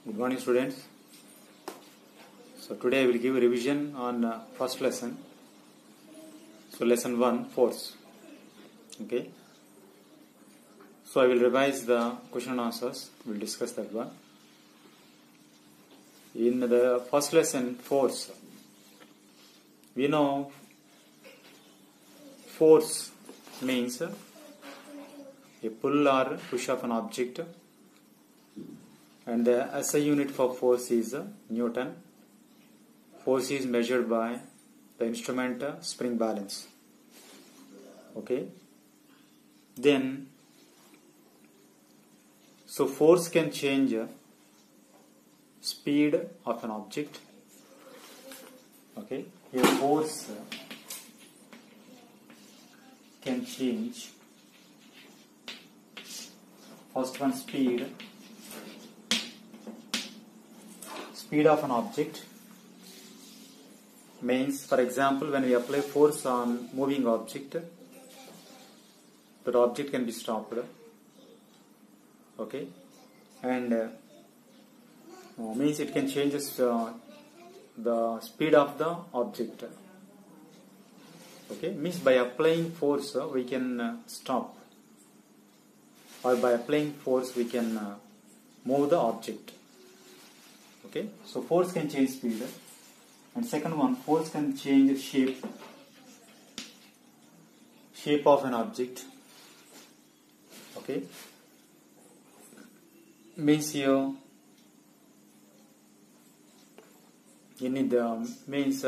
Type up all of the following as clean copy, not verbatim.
Good morning, students. So today I will give a revision on first lesson. So lesson 1, force. Okay. So I will revise the question and answers. We will discuss that one. In the first lesson, force. We know force means a pull or push of an object, and the SI unit for force is Newton. Force is measured by the instrument spring balance. Okay. Then, so force can change speed of an object. Okay. Here force can change first one speed of an object. Means, for example, when we apply force on moving object, that object can be stopped. Okay. And means it can change the speed of the object. Okay. Means by applying force we can stop, or by applying force we can move the object. Okay. So force can change speed. And second one, force can change shape of an object. Okay. Means here you need means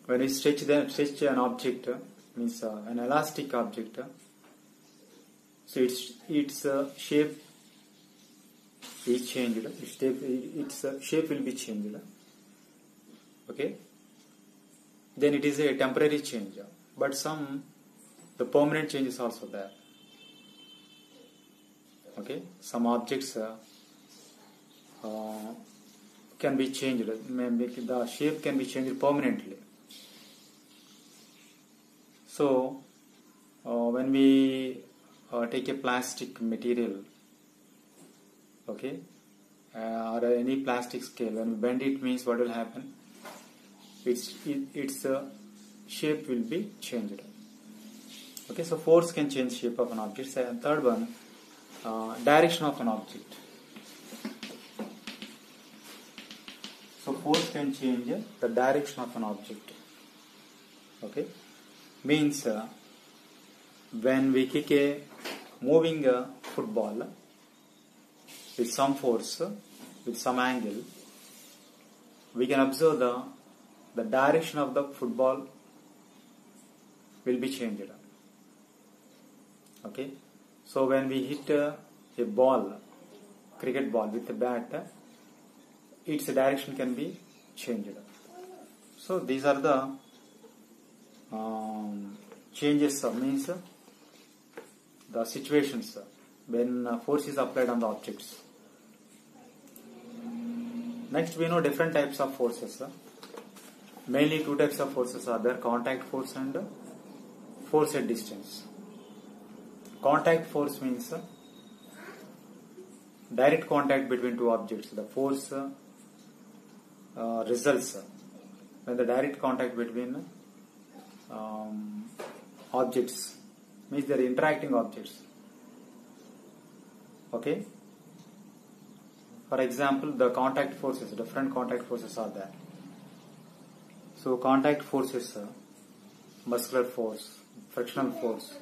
when you stretch an object, means an elastic object, so its shape is changed. Its shape will be changed. Okay. Then it is a temporary change, but the permanent change is also there. Okay. Some objects can be changed. Maybe the shape can be changed permanently. So when we take a plastic material, okay, or any plastic scale, when we bend it, means what will happen? Its shape will be changed. Okay, so force can change shape of an object. And third one, direction of an object. So force can change the direction of an object. Okay, means when we kick a moving football with some force, with some angle, we can observe the direction of the football will be changed. Okay. So when we hit a ball, cricket ball with a bat, its direction can be changed. So these are the changes, means the situations when force is applied on the objects. Next, we know different types of forces. Mainly two types of forces are there: contact force and force at distance. Contact force means direct contact between two objects. The force results when the direct contact between objects, means they are interacting objects. Okay. For example, the contact forces, different contact forces are there. So contact force is muscular force, frictional force.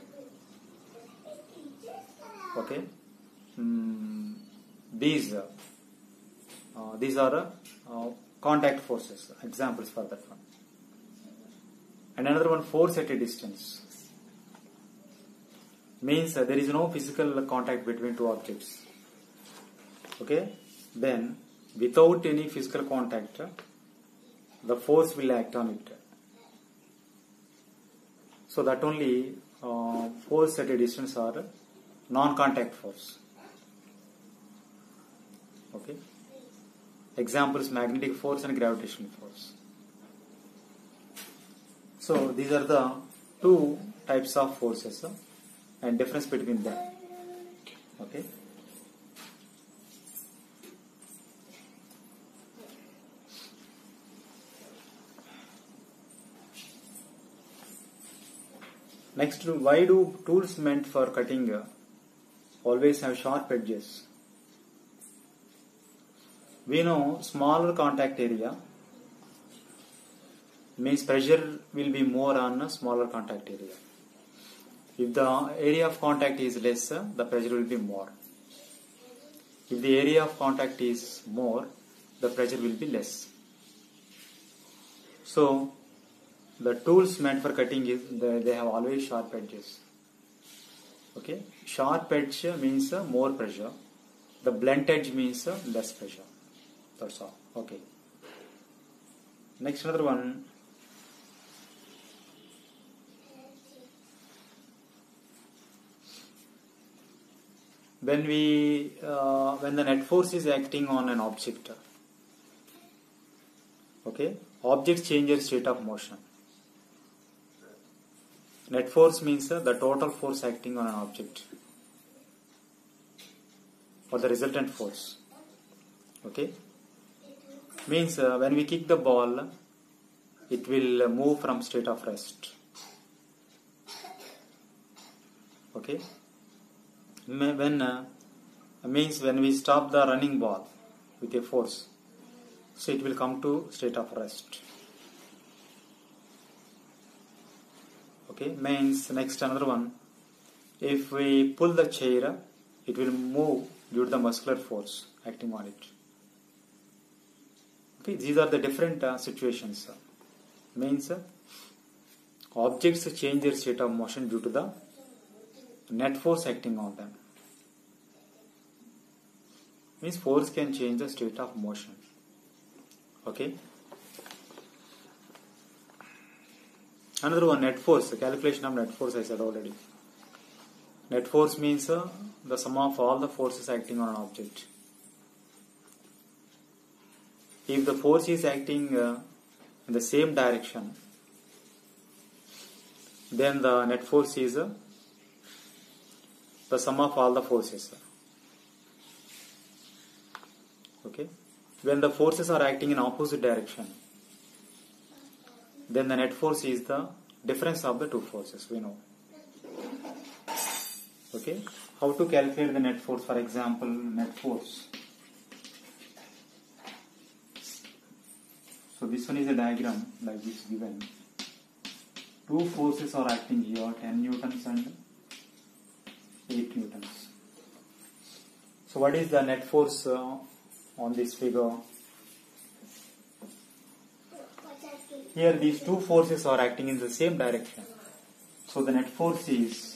Okay. These are contact forces. Examples for that one. And another one, force at a distance. Means there is no physical contact between two objects. Okay. Then without any physical contact, the force will act on it. So that only force at a distance are non-contact force. Okay. Examples: magnetic force and gravitational force. So these are the two types of forces and difference between them. Okay. Next, why do tools meant for cutting always have sharp edges? We know smaller contact area means pressure will be more on a smaller contact area. If the area of contact is less, the pressure will be more. If the area of contact is more, the pressure will be less. So, the tools meant for cutting is they have always sharp edges. Okay, sharp edge means more pressure. The blunt edge means less pressure. That's all. Okay. Next, another one. When the net force is acting on an object, okay, object changes state of motion. Net force means the total force acting on an object or the resultant force. Okay, means when we kick the ball, it will move from state of rest. Okay, means when we stop the running ball with a force, so it will come to state of rest. Okay, means next another one. If we pull the chair, it will move due to the muscular force acting on it. Okay, these are the different situations. Means objects change their state of motion due to the net force acting on them. Means force can change the state of motion. Okay. Another one, net force. The calculation of net force I said already. Net force means the sum of all the forces acting on an object. If the force is acting in the same direction, then the net force is the sum of all the forces. Okay. When the forces are acting in opposite direction, then the net force is the difference of the two forces, we know. Okay. How to calculate the net force? For example, net force. So this one is a diagram like this given. Two forces are acting here, 10 newtons and 8 newtons. So what is the net force on this figure? Here these two forces are acting in the same direction. So the net force is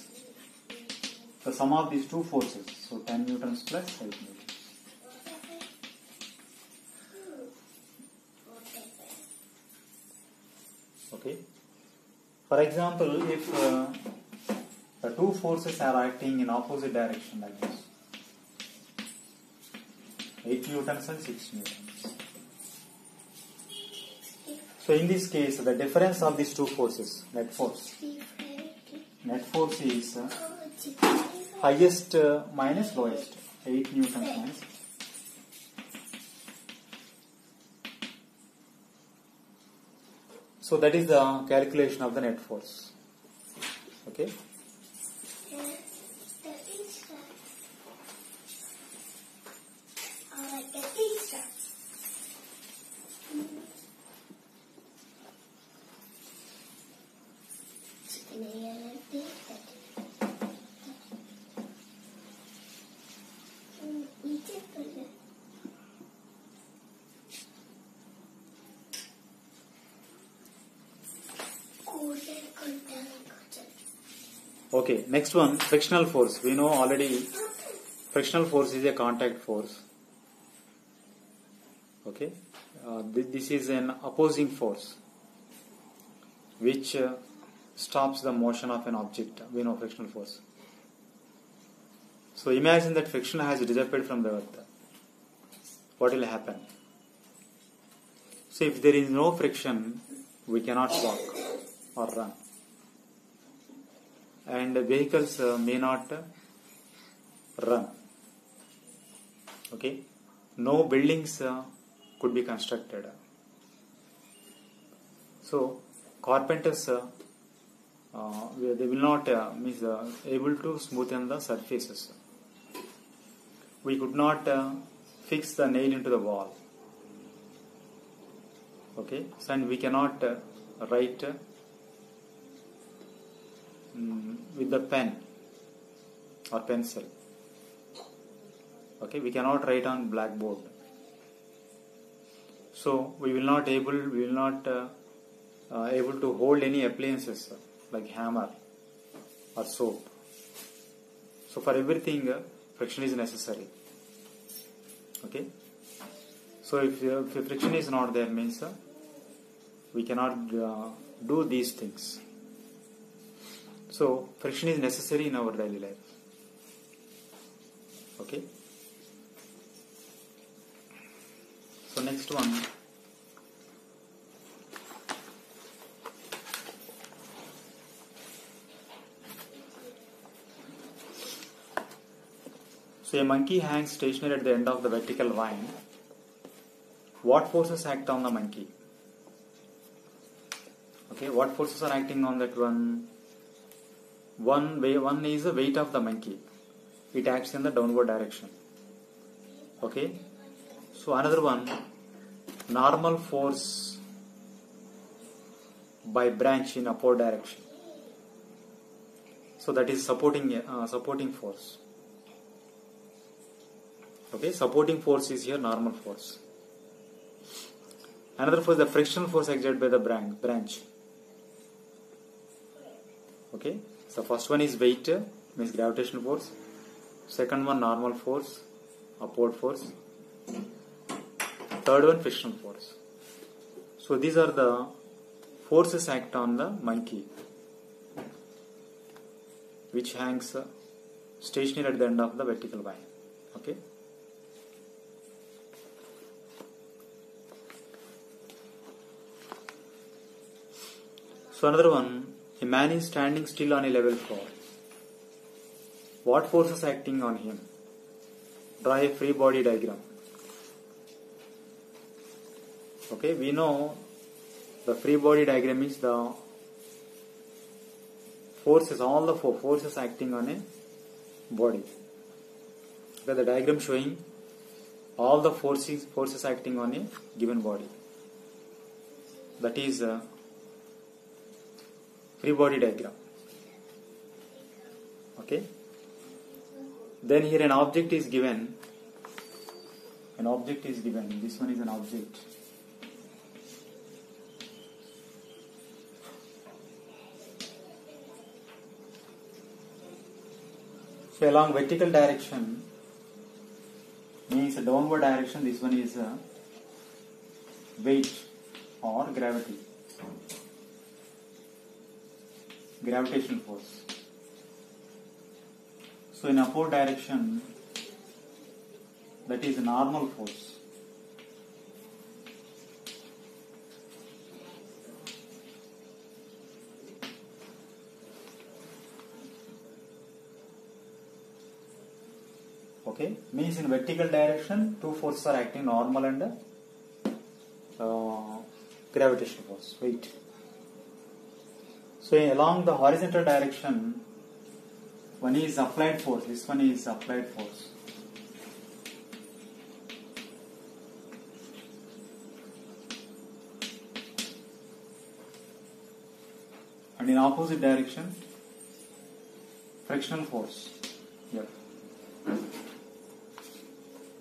the sum of these two forces. So 10 newtons plus 8 newtons. Okay. For example, if the two forces are acting in opposite direction like this, 8 newtons and 6 newtons. So in this case, the difference of these two forces, net force is highest minus lowest, 8 newtons minus. So that is the calculation of the net force. Okay. Okay, next one, frictional force. We know already frictional force is a contact force. Okay, this is an opposing force which stops the motion of an object. We know frictional force. So imagine that friction has disappeared from the earth. What will happen? So if there is no friction, we cannot walk or run. And vehicles may not run. Okay, no buildings could be constructed. So carpenters they will not means able to smoothen the surfaces. We could not fix the nail into the wall. Okay, so and we cannot write with the pen or pencil. Okay, we cannot write on blackboard. So we will not able to hold any appliances like hammer or soap. So for everything friction is necessary. Okay. So if friction is not there, means we cannot do these things. So friction is necessary in our daily life. Okay. So next one. So a monkey hangs stationary at the end of the vertical vine. What forces act on the monkey? Okay, what forces are acting on that one? One is the weight of the monkey. It acts in the downward direction. Okay. So another one, normal force by branch in upward direction. So that is supporting force. Okay, supporting force is here normal force. Another force, the frictional force exerted by the branch. Okay, so first one is weight, means gravitational force. Second one normal force, upward force. Third one frictional force. So these are the forces act on the monkey, which hangs stationary at the end of the vertical vine. Okay. So another one, a man is standing still on a level floor. What force is acting on him? Draw a free body diagram. Okay, we know the free body diagram is the forces, all the four forces acting on a body. Okay, the diagram showing all the forces acting on a given body. That is free body diagram. Okay. Then here an object is given. An object is given. This one is an object. So along vertical direction means downward direction. This one is weight or gravity. Gravitational force. So in upward direction, that is normal force. Okay, means in vertical direction, two forces are acting, normal and gravitational force, weight. So along the horizontal direction, one is applied force, this one is applied force. And in opposite direction, frictional force. Here.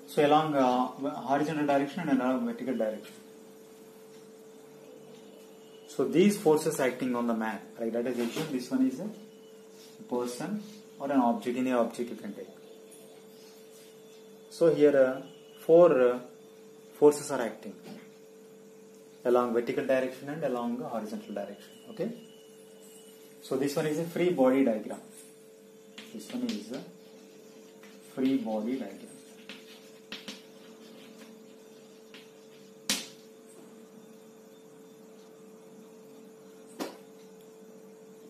So along horizontal direction and along vertical direction. So these forces acting on the man, like that is assume this one is a person or an object. In an object you can take. So here four forces are acting along vertical direction and along the horizontal direction. Okay. So this one is a free body diagram. This one is a free body diagram.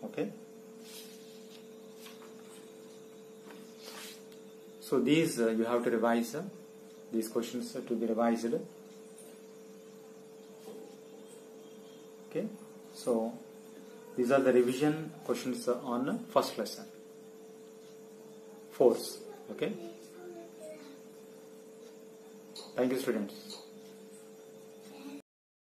Okay. So these you have to revise. These questions to be revised. Okay. So These are the revision questions on first lesson. Force. Okay. Thank you, students.